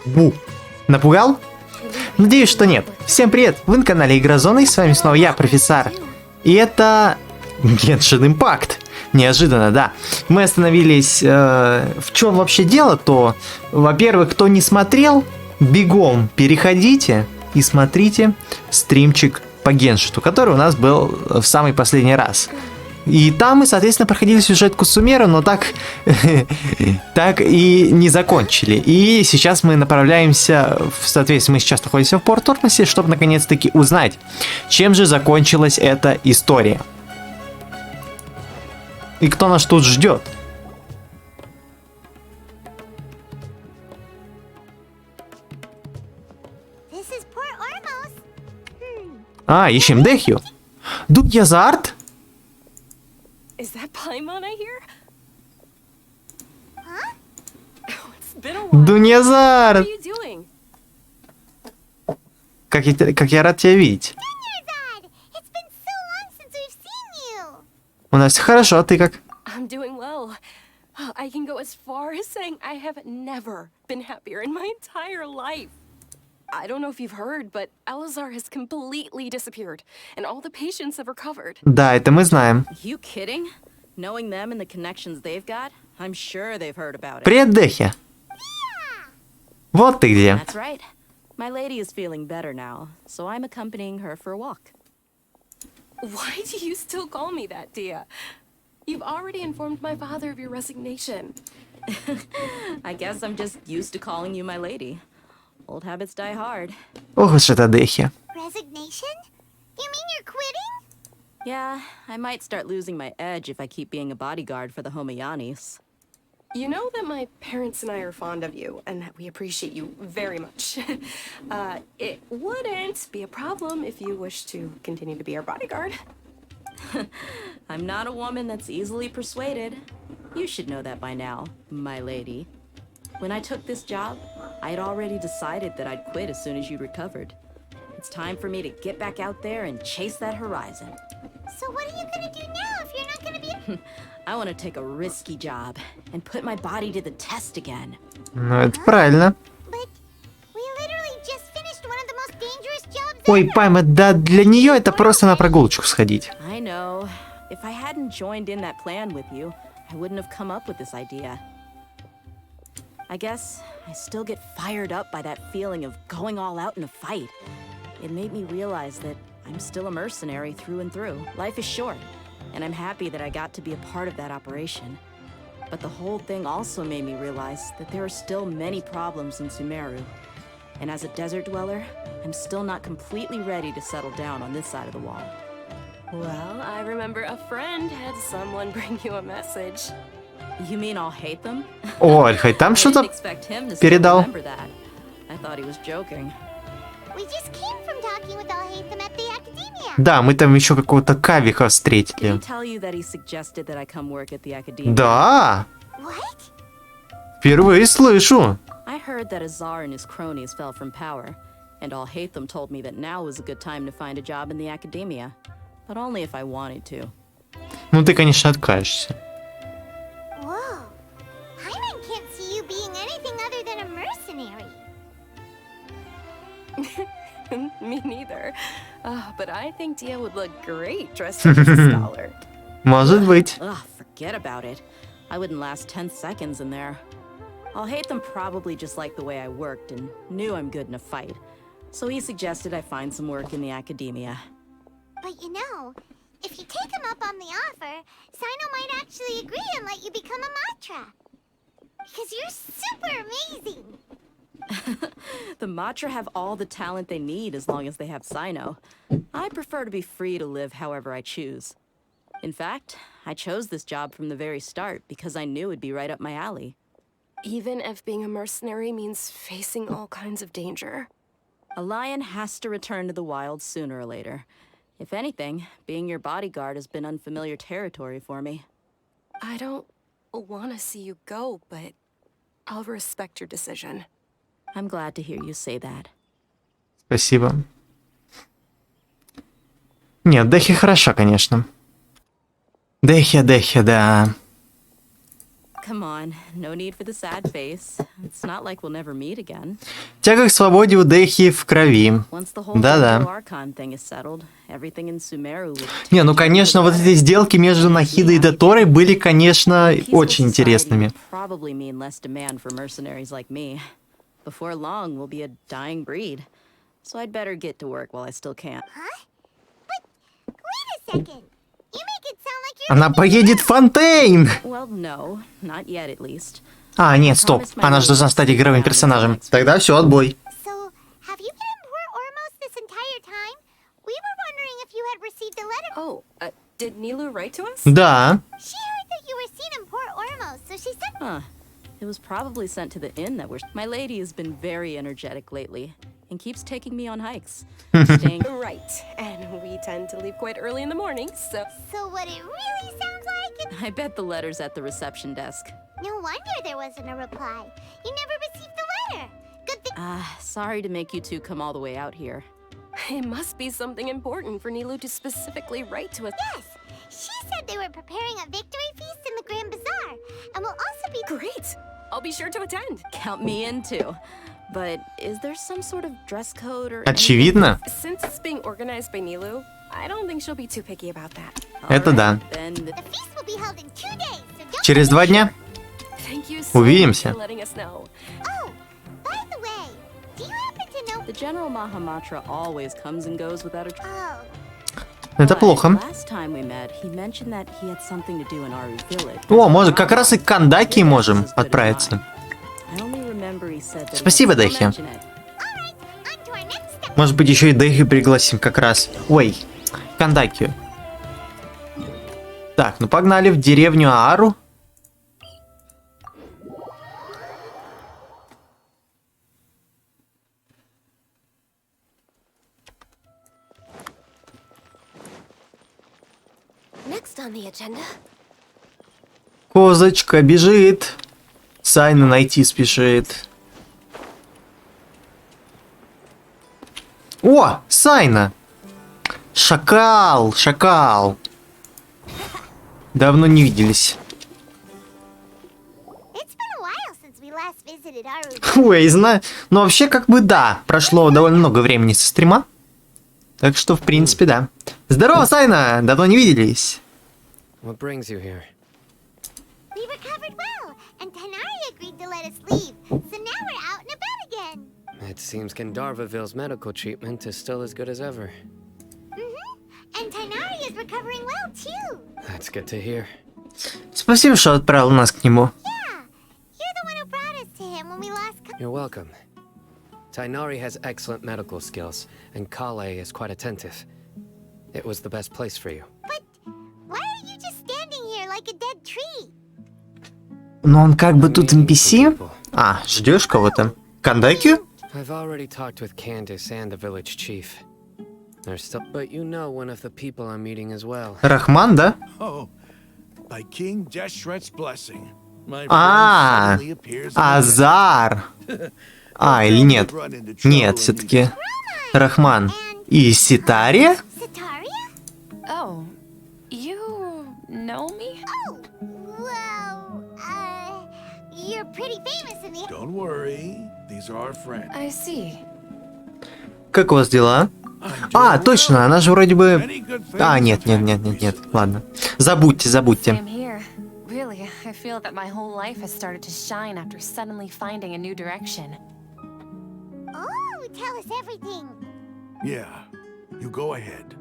Бу. Напугал? Надеюсь, что нет. Всем привет, вы на канале Игро-Зона, и с вами снова я, профессор. И это Genshin Impact. Неожиданно, да. Мы остановились... в чем вообще дело-то? Во-первых, кто не смотрел, бегом переходите и смотрите стримчик по Геншиту, который у нас был в самый последний раз. И там мы, соответственно, проходили сюжетку Сумеру, но так и не закончили. И сейчас мы направляемся, соответственно, мы сейчас находимся в Порт-Ормосе, чтобы наконец-таки узнать, чем же закончилась эта история. И кто нас тут ждет. Ищем Дехью. Дуньязард? Дуньязард! Как я рад тебя видеть. У нас все хорошо, а ты как? I don't know if you've heard, but Elazar has completely disappeared, and all the patients have recovered. Да, это мы знаем. You kidding? Knowing them and the connections they've got, I'm sure they've heard about it. Привет, Дехи. Вот ты где. That's right. My lady is feeling better now, so I'm accompanying her for a walk. Why do you still call me that, Dia? You've already informed my father of your resignation. I guess I'm just used to calling you my lady. Old habits die hard. Ох уж это Дехи. Resignation? You mean you're quitting? Yeah, I might start losing my edge if I keep being a bodyguard for the Homayanis. You know that my parents and I are fond of you, and that we appreciate you very much. It wouldn't be a problem if you wish to continue to be our bodyguard. I'm not a woman that's easily persuaded. You should know that by now, my lady. When I took this job, I had already decided that I'd quit as soon as you recovered. It's time for me to get back out there and chase that horizon. So what are you gonna do now if you're not gonna be... I want to take a risky job and put my body to the test again. Ну, это правильно. But we literally just finished one of the most dangerous jobs Ой, ever. Пайма, да для нее это просто на прогулочку сходить. I know. If I hadn't joined in that plan with you, I wouldn't have come up with this idea. I guess I still get fired up by that feeling of going all out in a fight. It made me realize that I'm still a mercenary through and through. Life is short, and I'm happy that I got to be a part of that operation. But the whole thing also made me realize that there are still many problems in Sumeru. And as a desert dweller, I'm still not completely ready to settle down on this side of the wall. Well, I remember a friend had someone bring you a message. You mean I'll hate them? О, Альхай там I didn't что-то expect him to still передал. remember that. I thought he was joking. We just came from talking with Alhaitham at the academia. Да, мы там еще какого-то кавика Did he встретили. tell you that he suggested that I come work at the academia? Да, What? впервые слышу. I heard that Azar and his cronies fell from power, and Alhaitham told me that now was a good time to find a job in the academia, but only if I wanted to. Ну ты, конечно, откажешься. Whoa. Paimon can't see you being anything other than a mercenary. Me neither. But I think Dia would look great dressed up as a scholar. Может быть. Ugh, forget about it. I wouldn't last 10 seconds in there. Alhaitham probably just liked the way I worked and knew I'm good in a fight, so he suggested I find some work in the academia. But you know, if you take him up on the offer, Sino might actually agree and let you become a Matra. Because you're super amazing. The Matra have all the talent they need as long as they have Sino. I prefer to be free to live however I choose. In fact, I chose this job from the very start because I knew it'd be right up my alley. Even if being a mercenary means facing all kinds of danger. A lion has to return to the wild sooner or later. If anything, being your bodyguard has been unfamiliar territory for me. I don't want to see you go, but I'll respect your decision. I'm glad to hear you say that. Спасибо. Нет, Дехи хороша, конечно. Дехи, да. Come on, no need for the sad face. It's not like we'll never meet again. Тяга к свободе у Дехи в крови. Once the whole Да-да. Archon thing is settled, everything in Sumeru will Не, ну конечно, вот эти сделки между Нахидой и Доторой были, конечно, очень интересными. probably mean less demand for mercenaries like me. Before long, we'll be a dying breed. So I'd better get to work while I still can. Huh? But wait a second. You make it sound like you're... Она поедет в Фонтейн! Well, no, not yet at least. А, нет, стоп. Она же должна стать игровым персонажем. Тогда все, отбой. So, have you been in Port Ormos this entire time? We were wondering if you had received a letter. Oh, did Nilu write to us? Да. She heard that you were seen in Port Ormos, so she sent... Huh. It was probably sent to the inn that we're... My lady has been very energetic lately and keeps taking me on hikes. Staying... Right, and we tend to leave quite early in the morning, so... So what it really sounds like... I bet the letter's at the reception desk. No wonder there wasn't a reply. You never received the letter. Good thing... Sorry to make you two come all the way out here. It must be something important for Nilu to specifically write to us. Yes, she said they were preparing a victory feast in the Grand Bazaar, and will also be... Great! I'll be sure to attend. Count me in too. But is there some sort of dress code or... Очевидно. Since it's being organized by Nilu, I don't think she'll be too picky about that. Это да. Then The feast will be held in 2 days, so don't... Через 2 дня Thank you so Увидимся. much for letting us know. Oh, by the way, do you happen to know... the General Mahamatra always comes and goes without a... Oh, это плохо. Last time we met, he mentioned that he had something to do in Aru village. О, может, как раз и к Кандаки можем отправиться. I only remember he said that he Спасибо, had to Дехи. mention it. alright, on to our next step. Может быть, еще и Дехи пригласим как раз. Ой, Кандакию. Так, ну погнали в деревню Аару. Next on the agenda. Козочка бежит. Сайна найти спешит. О, Сайна! Шакал, шакал. Давно не виделись. It's been a while since we last visited Aru. Ой, знаю. Но вообще, как бы да. Прошло довольно много времени со стрима. Так что, в принципе, да. Здорово, Сайна! Давно не виделись. What brings you here? We recovered well, and Tanari agreed to let us leave, so now we're out and about again. It seems Gandharvaville's medical treatment is still as good as ever. And Tanari is recovering well, too. That's good to hear. Спасибо, что отправил нас к нему. Yeah, you're the one who brought us to him when we lost... You're welcome. Tainari has excellent medical skills, and Kale is quite attentive. It was the best place for you. But why are you just standing here like a dead tree? Но он как бы тут NPC? А, ждешь кого-то? Кандакию? I've already talked with Candace and the village chief. There's still, but you know one of the people I'm meeting as well. Рахман, да? Oh, by King Deshret's blessing, my А, friend suddenly appears in the Азар. А, или нет? Нет, все-таки Рахман. И Ситария? Sitaria? Oh, you know me? Oh, well, you're pretty famous in the... Don't worry, these are our friends. I see. Как у вас дела? А, точно, она же вроде бы... Any good things А, нет, нет, have нет, happened нет, нет, recently? ладно. Забудьте, забудьте. I'm here. Really, I feel that my whole life has started to shine after suddenly finding a new direction. Oh, tell us everything. Yeah, you go ahead.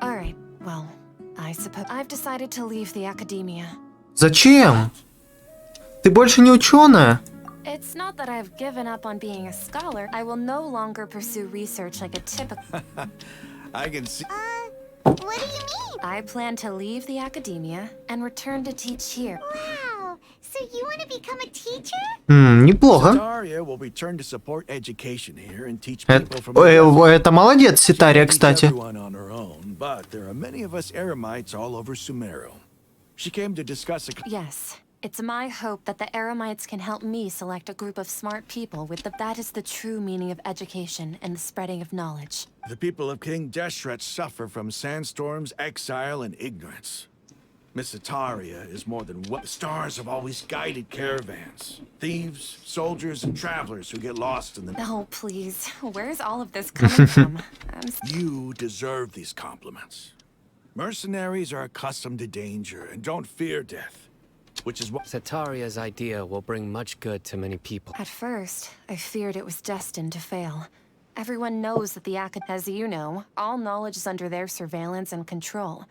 All right, well, I suppose I've decided to leave the academia. Зачем? Ты больше не ученая? It's not that I've given up on being a scholar. I will no longer pursue research like a typical... I can see. What do you mean? I plan to leave the academia and return to teach here. Wow, so you want to become a teacher? Неплохо. Daria will return to support education here and teach Это, people from the это молодец, Ситария, Teach кстати. everyone on her own, but there are many of us Eremites all over Sumeru. She came to discuss a... Yes, it's my hope that the Eremites can help me select a group of smart people with that is the true meaning of education and the spreading of knowledge. The people of King Deshret suffer from sandstorms, exile, and ignorance. Miss Ataria is more than what the stars have always guided caravans. Thieves, soldiers, and travelers who get lost in the... Oh, please. Where's all of this coming from? You deserve these compliments. Mercenaries are accustomed to danger and don't fear death, which is what... Sataria's idea will bring much good to many people. At first, I feared it was destined to fail. Everyone knows that the as you know, all knowledge is under their surveillance and control.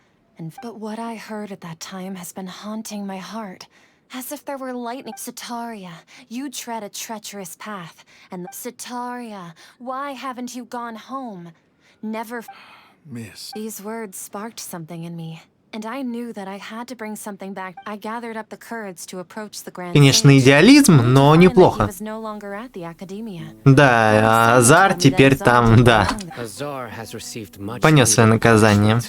But what I heard at that time has been haunting my heart. As if there were lightning. Sataria, you tread a treacherous path. And Sataria, why haven't you gone home? Never... Miss. These words sparked something in me. And I knew that I had to bring something back. I gathered up the courage to approach the grand Конечно, stage. идеализм, но неплохо. He was no longer at the academia. Да, Азар теперь там, да. Azar has received much Понес свое наказание.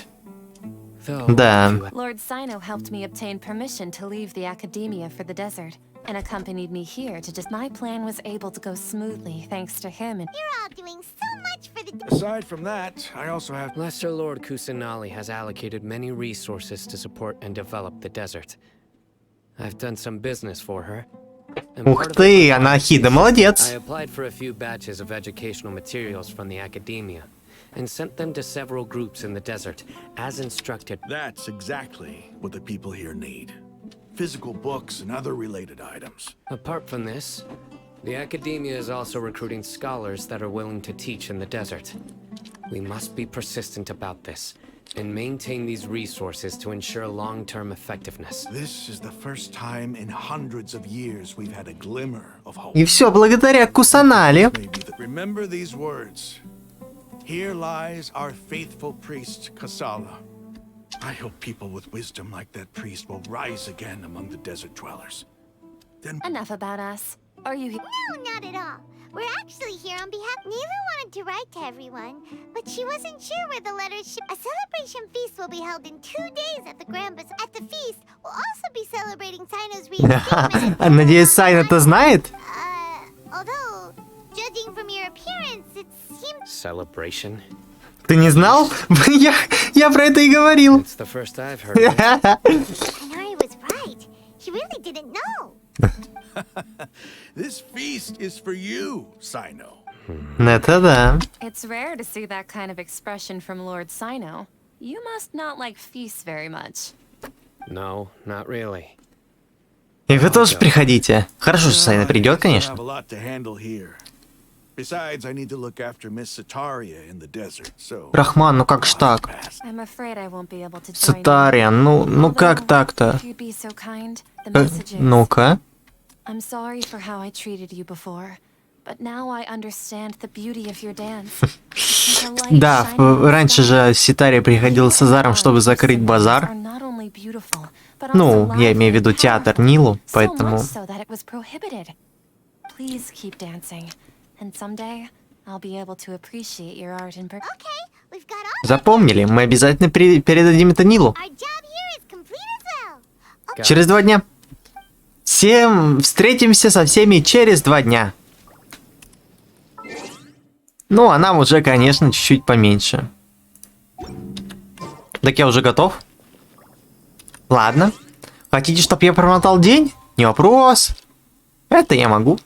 Да. Lord Sino helped me obtain permission to leave the academia for the desert, and accompanied me here to just... My plan was able to go smoothly thanks to him and... You're all doing so much for the... Aside from that, I also have... Lesser Lord Kusanali has allocated many resources to support and develop the desert. I've done some business for her. And Ух part of ты, the Анахида, I молодец. applied for a few batches of educational materials from the academia and sent them to several groups in the desert, as instructed. That's exactly what the people here need. Physical books and other related items. Apart from this, the academia is also recruiting scholars that are willing to teach in the desert. We must be persistent about this and maintain these resources to ensure long-term effectiveness. This is the first time in hundreds of years we've had a glimmer of hope. И все благодаря Кусанали. Remember these words. Here lies our faithful priest, Kasala. I hope people with wisdom like that priest will rise again among the desert dwellers. Then... Enough about us. Are you... No, not at all. We're actually here on behalf... Neva wanted to write to everyone, but she wasn't sure where the letters should... A celebration feast will be held in 2 days at the Grand Bazaar. At the feast, we'll also be celebrating Sino's reinstatement. Надеюсь, Сайн это знает? Although, judging from your appearance, it seems... Celebration? Ты не знал? Я про это и говорил. It's the first I've heard of it. Tanari was right. He really didn't know. This feast is for you, Sino. Это да. It's rare to see that kind of expression from Lord Sino. You must not like feasts very much. No, not really. И вы тоже приходите. Хорошо, что Сайна придет, I конечно. have a lot to handle here. Besides, I need to look after Miss Sataria in the desert, so... Рахман, ну как ж так? I'm afraid I won't be able to join you. Сатария, ну как Although, так-то? if you'd be so kind, the messages... Ну-ка. I'm sorry for how I treated you before, but now I understand the beauty of your dance. It's like a light Да, shining in the раньше sky. же Ситария приходила с Азаром, чтобы закрыть базар. Are not only beautiful, but Ну, also я имею в виду lively and театр powerful. Нилу, So поэтому... much so that it was prohibited. Please keep dancing, and someday I'll be able to appreciate your art in person. Okay, we've got all... Запомнили, мы обязательно передадим это Нилу. Our job here is complete as well. Okay. Через 2 дня. Всем встретимся со всеми через 2 дня. Ну, а нам уже, конечно, чуть-чуть поменьше. Так я уже готов. Ладно. Хотите, чтобы я промотал день? Не вопрос. Это я могу.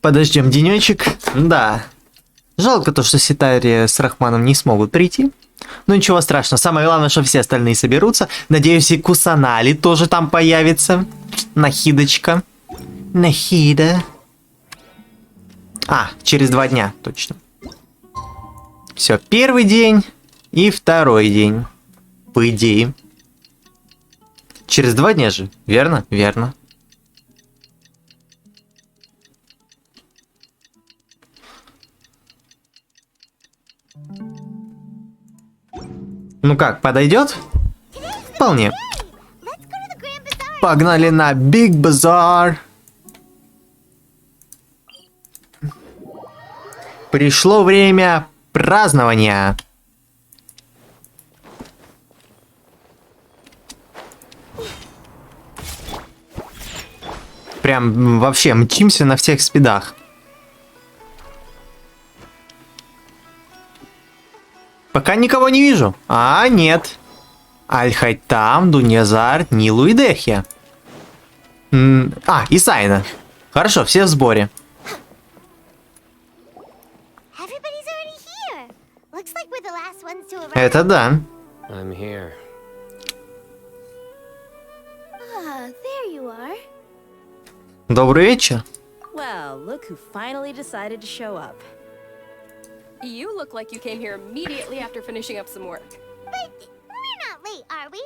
Подождем денечек. Да. Жалко то, что Ситария с Рахманом не смогут прийти. Ну ничего страшного. Самое главное, что все остальные соберутся. Надеюсь, и Кусанали тоже там появится. Нахидочка. Нахида. А, через 2 дня, точно. Все, первый день и второй день. По идее. Через 2 дня же, верно? Верно. Ну как, подойдет? Вполне. Погнали на Big Bazaar. Пришло время празднования. Прям вообще мчимся на всех спидах. Пока никого не вижу. А, нет. Аль-Хайтам, Дуньязар, Нилу и Дехи. И Сайна. Хорошо, все в сборе. Это да. I'm here. There you are. Добрый вечер. Well, look who finally decided to show up. You look like you came here immediately after finishing up some work. But we're not late, are we?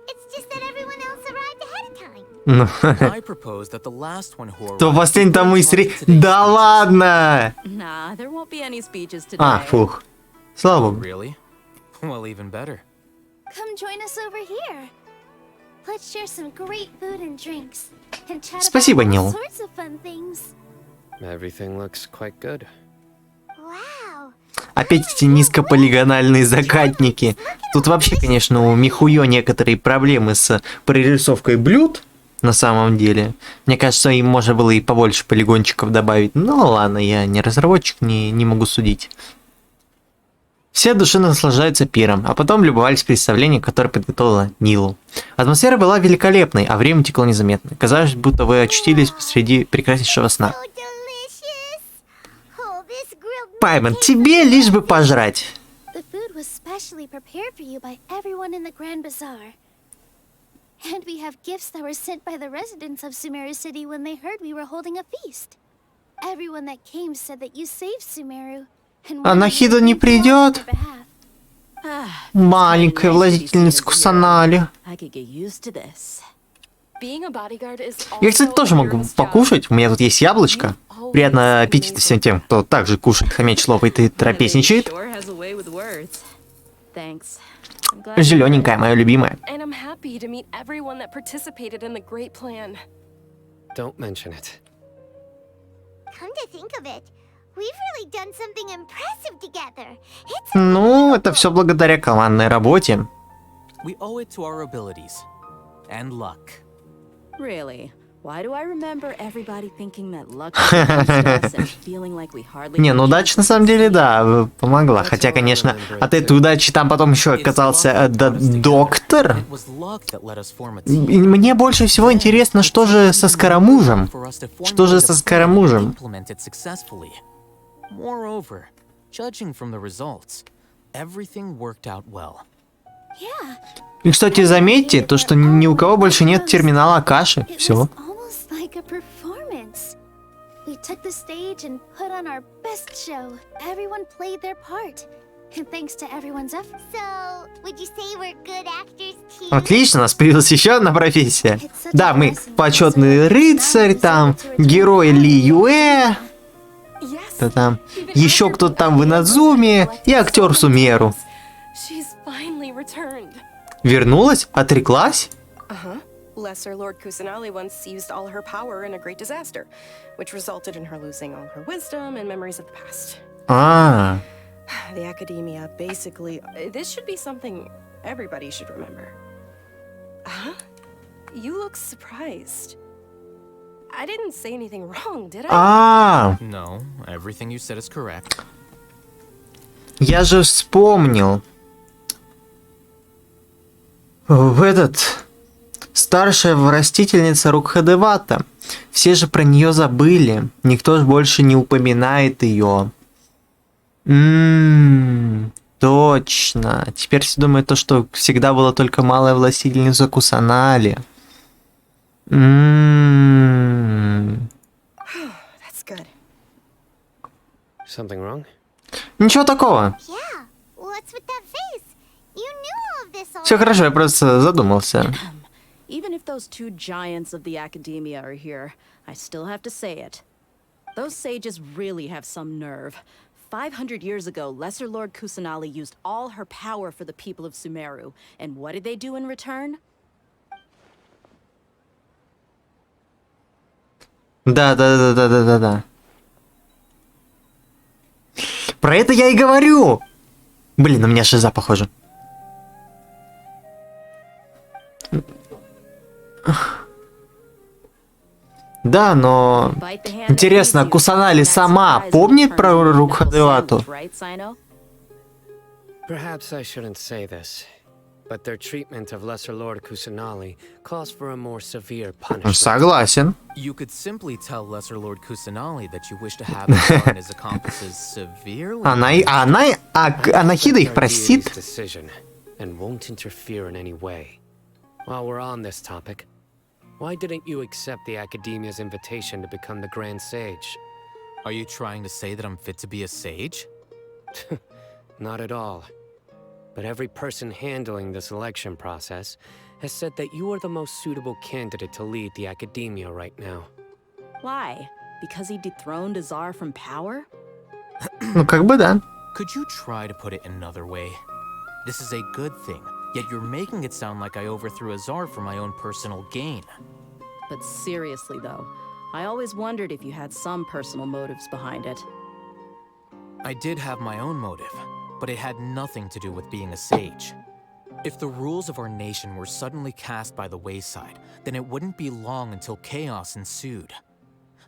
It's just that everyone else arrived ahead of time. I propose that the last one who То arrived последний там истории. Да ладно! Nah, there won't be any speeches today. Фух. Слава богу. Really? Well, even better. Come join us over here. Let's share some great food and drinks. And chat Спасибо, about all Нил. sorts of fun things. Everything looks quite good. Wow. Опять эти низкополигональные закатники. Тут вообще, конечно, у Михуё некоторые проблемы с прорисовкой блюд. На самом деле. Мне кажется, им можно было и побольше полигончиков добавить. Но ладно, я не разработчик, не могу судить. Все от души наслаждаются пиром, а потом любовались представлением, которое подготовила Нилу. Атмосфера была великолепной, а время текло незаметно. Казалось, будто вы очутились посреди прекраснейшего сна. So delicious. Oh, this grilled Паймон, meat тебе лишь бы пожрать. The food was specially prepared for you by everyone in the Grand Bazaar. And we have gifts that were sent by the residents of Sumeru City when they heard we were holding a feast. Everyone that came said that you saved Sumeru. А Нахида не придет? Маленькая властительница Кусанали. I could get used to this. Being a bodyguard is Я, кстати, also тоже a могу hero's job. покушать. У меня тут есть яблочко. Приятного аппетита всем тем, кто также кушает, хомячит, лопает и трапезничает. Sure has a way with words. Thanks. I'm glad you're Зелененькая, моя любимая. And I'm happy to meet everyone that participated in the great plan. Don't mention it. Come to think of it, we've really done something impressive together. It's Ну, это все благодаря командной работе. We owe it to our abilities. And luck. Really? Why do I remember everybody thinking that luck was against us and feeling like we hardly Не, ну had удача на chances самом to деле, succeed? да, помогла. Хотя, конечно, от этой удачи там потом еще оказался доктор. It was luck that let us form a И team. мне больше всего интересно, что же со Скоромужем. Что же со Скоромужем? Implement it successfully. Moreover, judging from the results, everything worked out well. yeah. И, кстати, заметьте, то, что ни у кого больше нет терминала каши. It Все. was almost like a performance. We took the stage and put on our best show. Everyone played their part. And thanks to everyone's effort. So, would you say we're good actors too? Отлично, у нас появилась еще одна профессия. Да, мы почетный рыцарь, там, герой Ли Юэ, Yes. там, еще кто-то там в Инадзуме и актер Сумеру. She's finally returned. Вернулась? Отреклась? Lesser Lord Kusanali once used all her power in a great disaster, which resulted in her losing all her wisdom and memories of the past. А, The academia basically... This should be something everybody should remember. Huh? You look surprised. I didn't say anything wrong, did I? No, everything you said is correct. Я же вспомнил. В этот... Старшая растительница Рукхадевата. Все же про нее забыли. Никто ж больше не упоминает ее. Точно. Теперь все думают то, что всегда была только малая властительница Кусанали. That's good. Something wrong? Ничего такого. Yeah. What's with that face? You knew all of this Все already. хорошо, я просто задумался. Even if those two giants of the academia are here, I still have to say it. Those sages really have some nerve. 500 years ago, Lesser Lord Kusanali used all her power for the people of Sumeru. And what did they do in return? Да. Про это я и говорю. Блин, у меня шиза, похоже. Да, но... Bite the hand that Интересно, feeds you. Кусанали That сама surprise помнит returns про a beautiful Рукхадевату? sandwich, right, Sino? Perhaps I shouldn't say this, but their treatment of Lesser Lord Kusanali calls for a more severe punishment. Согласен. You could simply tell Lesser Lord Kusanali that you wish to have him and his accomplices severely. Анахида их простит. Decision and won't interfere in any way. While we're on this topic, why didn't you accept the Academia's invitation to become the Grand Sage? Are you trying to say that I'm fit to be a sage? Not at all. But every person handling the selection process has said that you are the most suitable candidate to lead the Academia right now. Why? Because he dethroned Azar from power? Ну, как бы да. Could you try to put it another way? This is a good thing, yet you're making it sound like I overthrew Azar for my own personal gain. But seriously, though, I always wondered if you had some personal motives behind it. I did have my own motive, but it had nothing to do with being a sage. If the rules of our nation were suddenly cast by the wayside, then it wouldn't be long until chaos ensued.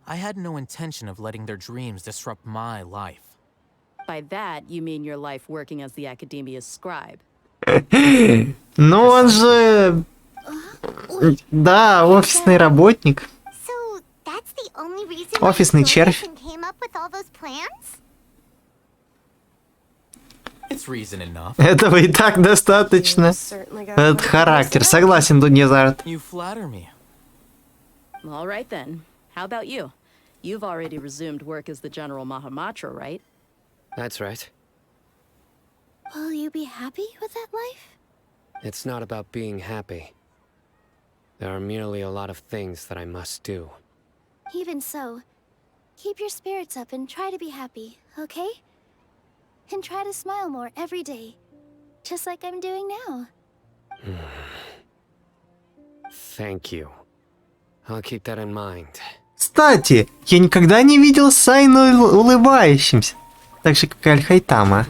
I had no intention of letting their dreams disrupt my life. By that, you mean your life working as the Academia's scribe. Ну, он же... Да, офисный работник. So that's the only reason Офисный червь. came up with all those plans? It's reason enough. Этого и так достаточно. Этот характер. Согласен, Дуньязард. You flatter me. All right, then. How about you? You've already resumed work as the General Mahamatra, right? That's right. Will you be happy with that life? It's not about being happy. There are merely a lot of things that I must do. Even so, keep your spirits up and try to be happy, okay? And try to smile more every day, just like I'm doing now. Thank you. I'll keep that in mind. Кстати, я никогда не видел Сайну улыбающимся. Так же, как и Аль-Хайтама.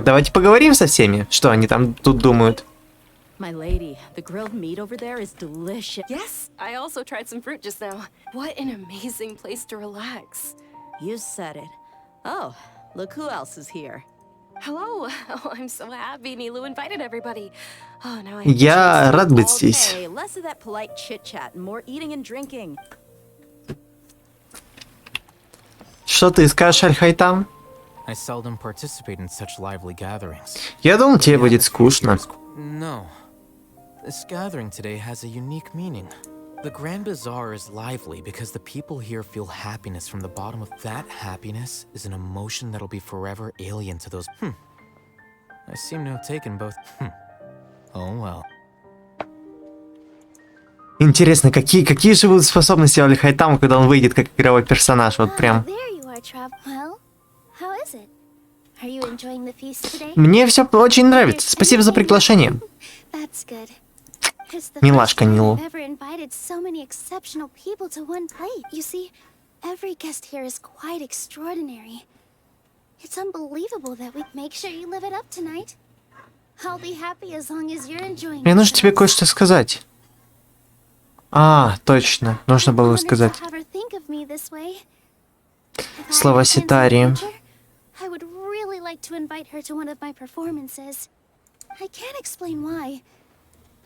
Давайте поговорим со всеми, что они там тут думают. My lady, the grilled meat over there is delicious. Yes, I also tried some fruit just now. What an amazing place to relax. You said it. Oh, look who else is here. Hello. Oh, I'm so happy Nilu invited everybody. Oh, now I Я рад быть здесь. Okay, less of that polite chit-chat and more eating and drinking. Что ты скажешь, Аль-Хайтам? I seldom participate in such lively gatherings. Я думал, тебе будет скучно. No. This gathering today has a unique meaning. The Grand Bazaar is lively because the people here feel happiness from the bottom of that happiness is an emotion that'll be forever alien to those. I seem to have taken both. Oh well. Интересно, какие же будут способности у Аль-Хайтама, когда он выйдет как игровой персонаж, вот прям. Мне все очень нравится. Спасибо за приглашение. Милашка Нилу. Мне нужно тебе кое-что сказать. А, точно. Нужно было сказать. Слова Ситари. I would really like to invite her to one of my performances. I can't explain why,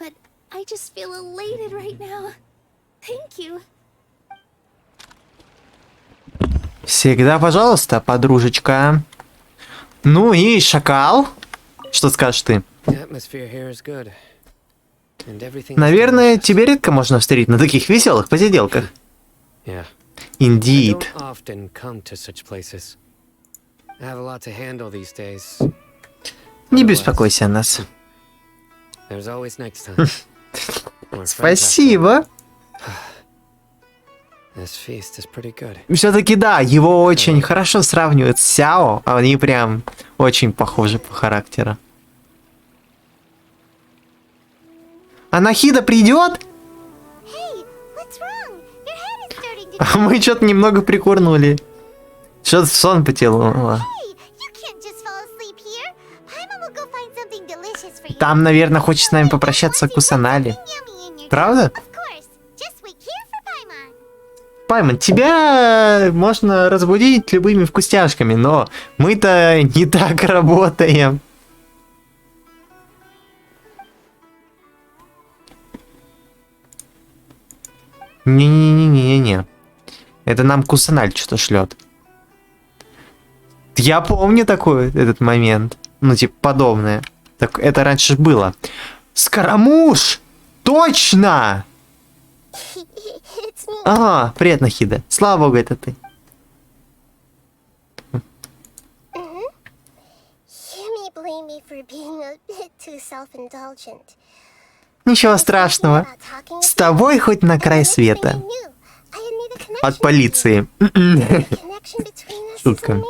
but I just feel elated right now. Thank you. Всегда, пожалуйста, подружечка. Ну и шакал. Что скажешь ты? Наверное, тебе редко можно встретить на таких веселых посиделках. Indeed. Не беспокойся о нас. Спасибо. Все-таки да, его очень хорошо сравнивают с Сяо, а они прям очень похожи по характеру. А Нахида придет? А мы что-то немного прикурнули. Что-то сон потянуло. Там, наверное, хочет с нами попрощаться Кусанали. Правда? Пайман, тебя можно разбудить любыми вкусняшками, но мы-то не так работаем. Не-не-не-не-не-не. Это нам Кусаналь что-то шлет. Я помню такой этот момент. Ну, типа, подобное. Так это раньше было. Скоромуш! Точно! Ага, привет, Нахида. Слава богу, это ты. Ничего страшного. С тобой хоть на край света. От полиции. Шутка.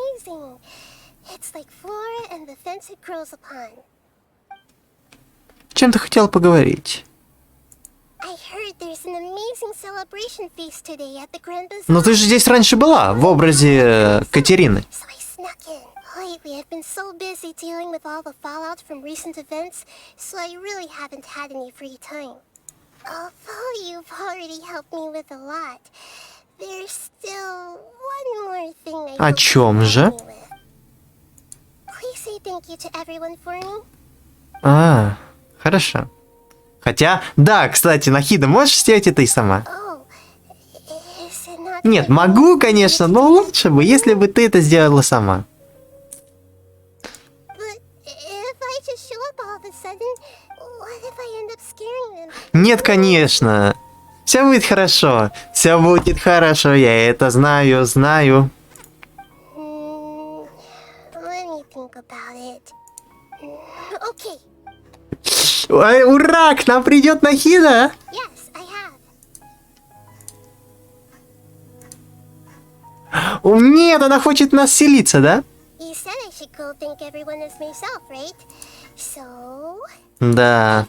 Чем ты хотел поговорить? Но ты же здесь раньше была, в образе Катерины. Lately, I've been so busy dealing with all the fallout from recent events, so I really haven't had any free time. Although you've already helped me with a lot, there's still one more thing I О чем же? Please say thank you to everyone for me. А, хорошо. Хотя, да, кстати, Нахида, можешь сделать это и сама? Нет, могу, конечно, но лучше бы, если бы ты это сделала сама. Нет, конечно. Все будет хорошо. Все будет хорошо, я это знаю, знаю. Ой, ура, к нам придет Нахида. Нет, она хочет нас селиться, да? Да.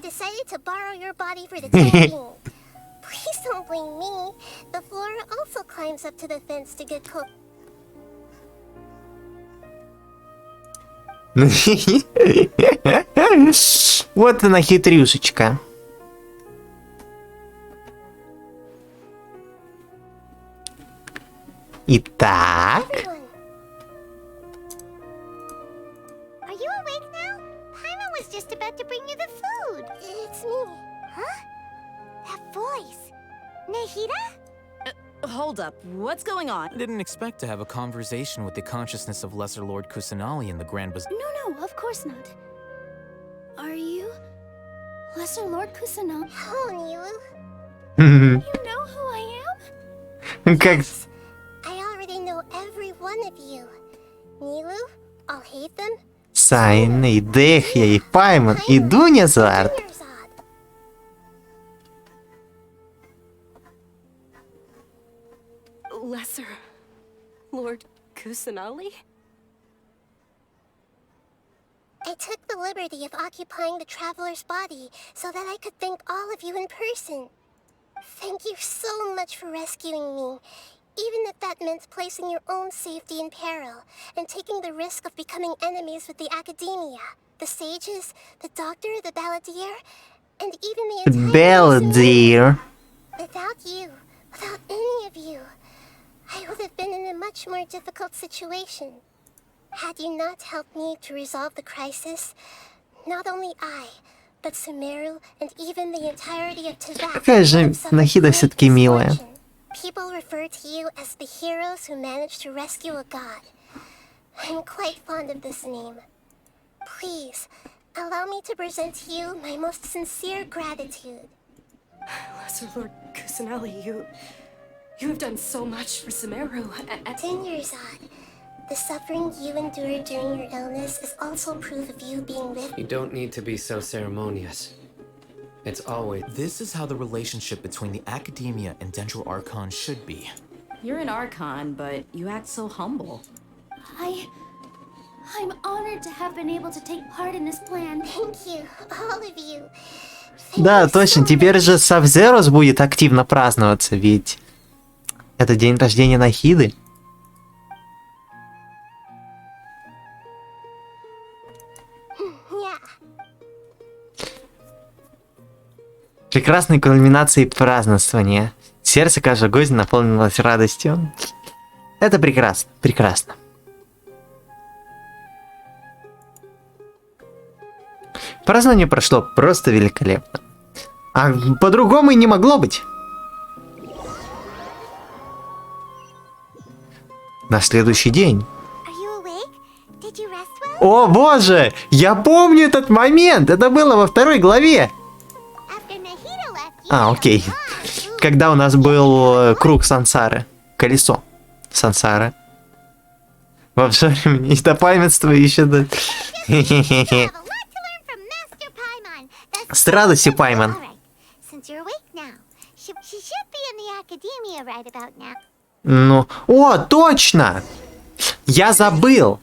Вот она хитрюшечка. Итак. Hold up, what's going on? I didn't expect to have a conversation with the consciousness of Lesser Lord Kusanali in the Grand Bazaar. No, of course not. Are you Lesser Lord Kusanali? Oh, Nilu. You know who I am? Как... I already know every one of you. Nilu, I'll hate them. Сайн, и Дехья, и Паймон, и Дуня Зарт. Lesser Lord Kusanali? I took the liberty of occupying the traveler's body so that I could thank all of you in person. Thank you so much for rescuing me, even if that meant placing your own safety in peril and taking the risk of becoming enemies with the academia, the sages, the doctor, the balladeer, and even the entire Balladeer. Without you, without any of you, I would have been in a much more difficult situation. Had you not helped me to resolve the crisis, not only I, but Sumeru and even the entirety of Tibet. Какая же Нахида все-таки милая. People refer to you as the heroes who managed to rescue a god. I'm quite fond of this name. Please, allow me to present to you my most sincere gratitude. Lesser Lord Kusanali, you have done so much for Sumeru. Tenurzad, the suffering you endured during your illness is also proof of you being with. You don't need to be so ceremonious. It's always... This is how the relationship between the Academia and Dendro Archon should be. You're an Archon, but you act so humble. I'm honored to have been able to take part in this plan. Thank you, all of you. Да, точно, теперь же Сабзерус будет активно праздноваться, ведь это день рождения Нахиды. Прекрасной кульминацией празднования. Сердце каждого гостя наполнилось радостью. Это прекрасно, прекрасно. Празднование прошло просто великолепно. А по-другому и не могло быть. На следующий день. Are you awake? Did you rest well? О боже, я помню этот момент. Это было во 2 главе. After Nahida left, you А, окей. Ooh, Когда у нас был круг сансары. Колесо сансары. В обзоре мне недопамятство еще... you have a lot to learn from Master Paimon. That's С радостью, Пайман. all right. Since you're awake now, she should be in the academia right about now. Ну, о, точно! Я забыл.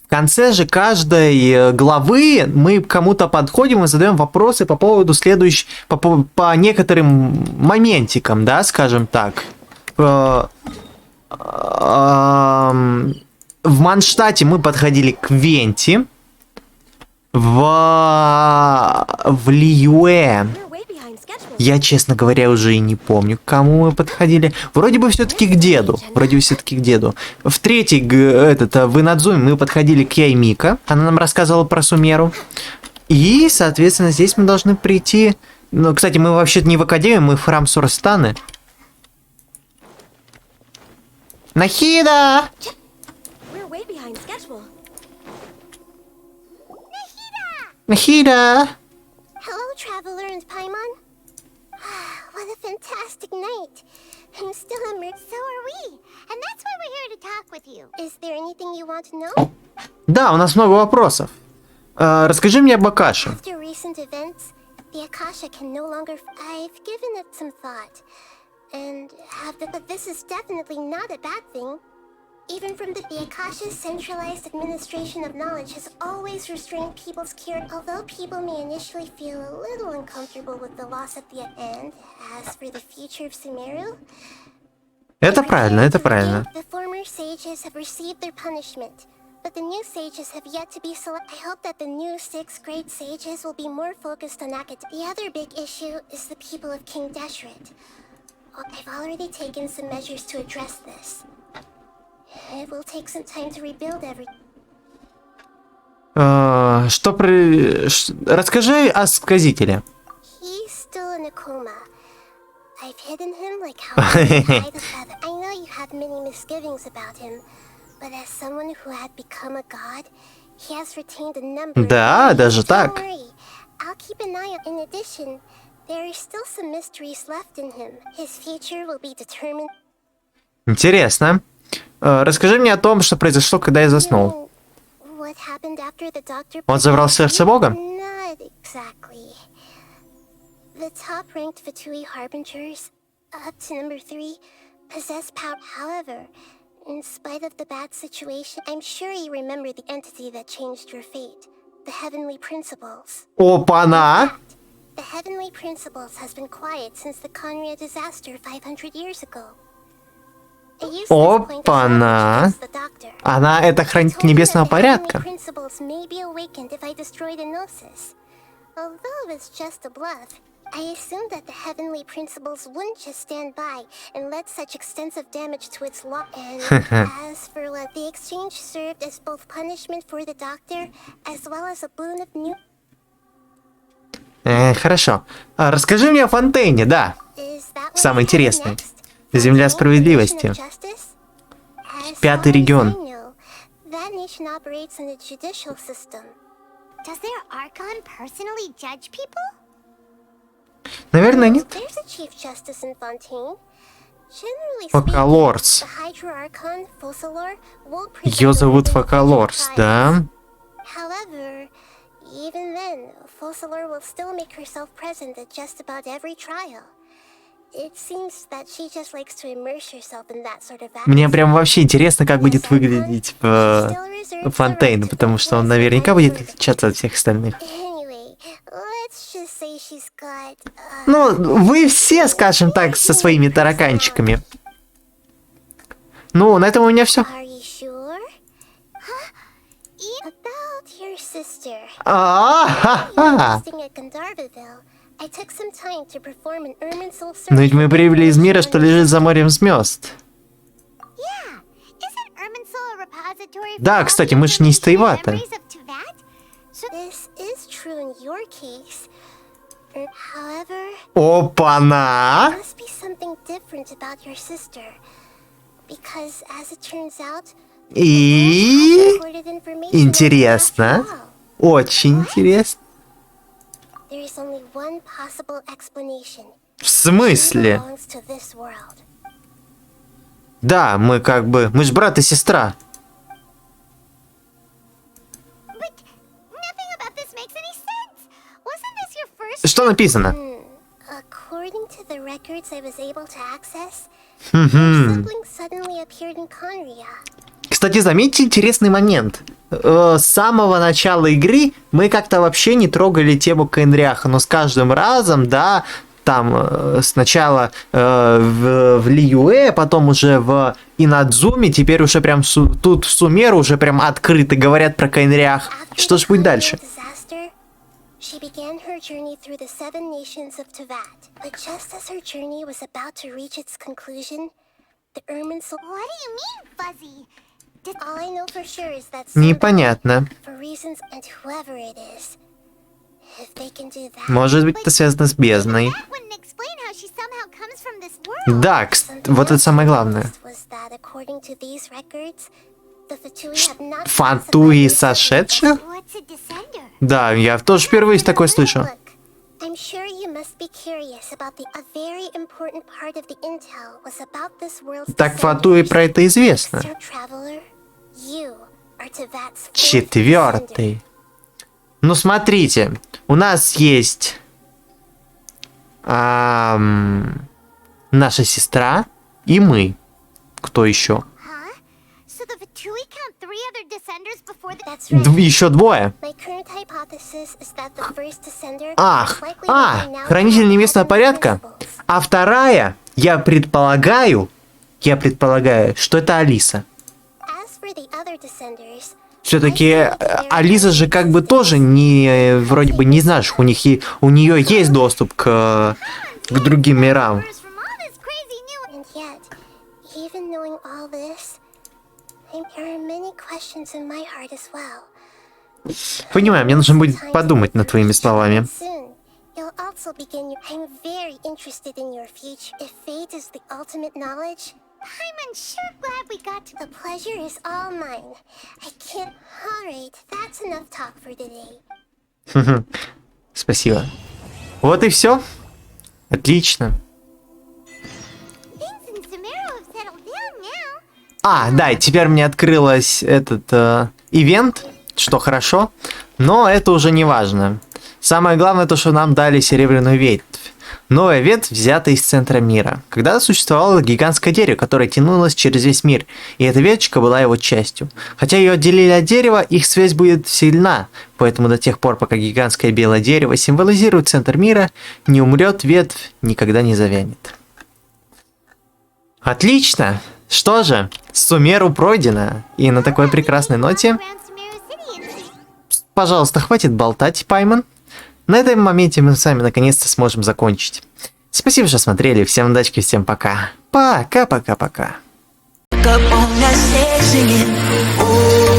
В конце же каждой главы мы к кому-то подходим и задаем вопросы по поводу следующих, по некоторым моментикам, да, скажем так. В Манштате мы подходили к Венти. В Лиюэ. We're way behind schedule. Я, честно говоря, уже и не помню, к кому мы подходили. Вроде бы все-таки к деду. В 3-й, в Инадзуме мы подходили к Яймика. Она нам рассказывала про Сумеру. И, соответственно, здесь мы должны прийти... Ну, кстати, мы вообще-то не в Академию, мы в храм Сурастаны. Нахида! We're way behind schedule. Нахида! Hello, Traveler and Paimon. What a fantastic night. I'm still immersed, so are we. And that's why we're here to talk with you. Is there anything you want to know? Да, у нас много вопросов. Расскажи мне об Акаше. After recent events, the Akasha can no longer... I've given it some thought. And but this is definitely not a bad thing. Even from the Akasha's centralized administration of knowledge has always restrained people's care. Although people may initially feel a little uncomfortable with the loss at the end, as for the future of Sumeru... Это правильно, это правильно. The former sages have received their punishment, but the new sages have yet to be selected. I hope that the new 6th grade sages will be more focused on academia. The other big issue is the people of King Deshret. I've already taken some measures to address this. It will take some time to rebuild everything. Расскажи о сказителе. He's still in a coma. I've hidden him like how I hide a feather. I know you have many misgivings about him, but as someone who had become a god, he has retained a number. Да, даже так. Don't worry, I'll keep an eye on. In addition, there are still some mysteries left in him. His future will be determined. Интересно. Расскажи мне о том, что произошло, когда я заснул. What happened after the doctor... Он забрал сердце Бога? Not exactly. The top-ranked Fatui Harbingers, up to number 3, possess power. However, in spite of the bad situation, I'm sure you remember the entity that changed your fate. The Heavenly Principles. Опа-на! The Heavenly Principles has been quiet since the Conria disaster 500 years ago. Опа-на! Она это хранитель небесного порядка. I assumed that the Heavenly Principles wouldn't just stand by and let such extensive damage to its law. And as for what the exchange served as both punishment for the doctor as well as a boon of new. Хорошо. Расскажи мне о Фонтейне, да. Самое интересное. Земля справедливости. 5-й регион. That nation operates in a judicial system. Does their Archon personally judge people? Наверное, нет. There's a chief justice in Fontaine. Generally Фокалорс. speaking, the Hydra Archon, Fossilor, will Ее зовут Фокалорс, да? However, even then, Fossilor will still make herself present at just about every trial. It seems that she just likes to immerse herself in that sort of Мне прям вообще интересно, как будет выглядеть Фонтейн, потому что он наверняка будет отличаться от всех остальных. Anyway, let's just say she's got, Ну, вы все, скажем так, со своими тараканчиками. Ну, на этом у меня все. Are you sure? Huh? About your sister. А-ха-ха! Visiting at Gandharvaville, I took some time to perform an Irminsul search. Но ведь мы прибыли из мира, что лежит за морем звезд. Yeah. Isn't Irminsul a repository for Да, all кстати, the мы ж не из information and Тайвата. memories of Teyvat? So this is true in your case. However, Опа-на! there must be something different about your sister. because as it turns out, И... recorded information Интересно. after all. Очень интересно. There is only one possible explanation. В смысле? She belongs to this world. Да, мы как бы... Мы ж брат и сестра. But nothing about this makes any sense. Wasn't this your first? Что написано? According to the records I was able to access, your sibling suddenly appeared in Conria. Кстати, заметьте интересный момент. С самого начала игры мы как-то вообще не трогали тему Конряха, но с каждым разом, да, там сначала в Лиюэ, потом уже в Инадзуме, теперь уже прям тут в Сумеру уже прям открыто говорят про Конрях. Что ж будет дальше? She began her journey through the 7 nations of Tevat. But just as her journey was about to reach its conclusion, the Erminsul... What do you mean, Fuzzy? All I know for sure is that Непонятно. for reasons and whoever it is, if they can do that... Может быть, это связано с бездной. That wouldn't explain how she somehow comes from this world. Да, вот это самое главное. Was that according to these records, the Fatui have not Фатуи classified сошедших? What's a descender? Да, я тоже впервые такое слышу. Look, I'm sure you must be curious about a very important part of the intel was about this world's Так Фатуи про это известно. Sir Traveler, you are Tevat's fourth descender. Четвертый. Ну, смотрите, у нас есть наша сестра и мы. Кто еще? Huh? So the Fatui count 3 other descenders before the... That's right. Еще двое. My current hypothesis is that the first descender Ах, is likely what we now хранитель call небесного heavenly порядка. principles. А вторая, я предполагаю, что это Алиса. As for the other descenders, Все-таки Алиса же как бы тоже не, вроде бы не знаешь, у нее есть доступ к другим мирам. from all this crazy new... And yet, even knowing all this, there are many questions in my heart as well. Понимаю, мне нужно будет подумать над твоими словами. Soon, you'll also begin your... I'm very interested in your future. If fate is the ultimate knowledge, I'm sure glad we got to... The pleasure is all mine. I can't... Alright, that's enough talk for today. Спасибо. Вот и все. Отлично. Things in Sumeru have settled down now. Да, теперь мне открылось этот ивент, что хорошо, но это уже не важно. Самое главное то, что нам дали серебряную ветвь. Новая ветвь взята из центра мира. Когда-то существовало гигантское дерево, которое тянулось через весь мир, и эта веточка была его частью. Хотя ее отделили от дерева, их связь будет сильна, поэтому до тех пор, пока гигантское белое дерево символизирует центр мира, не умрет ветвь, никогда не завянет. Отлично! Что же, Сумеру пройдено, и на такой прекрасной ноте, Around Sumeru City and... пожалуйста, хватит болтать, Пайман. На этом моменте мы с вами наконец-то сможем закончить. Спасибо, что смотрели. Всем удачи, всем пока. Пока-пока-пока. Up on that stage singing, oh.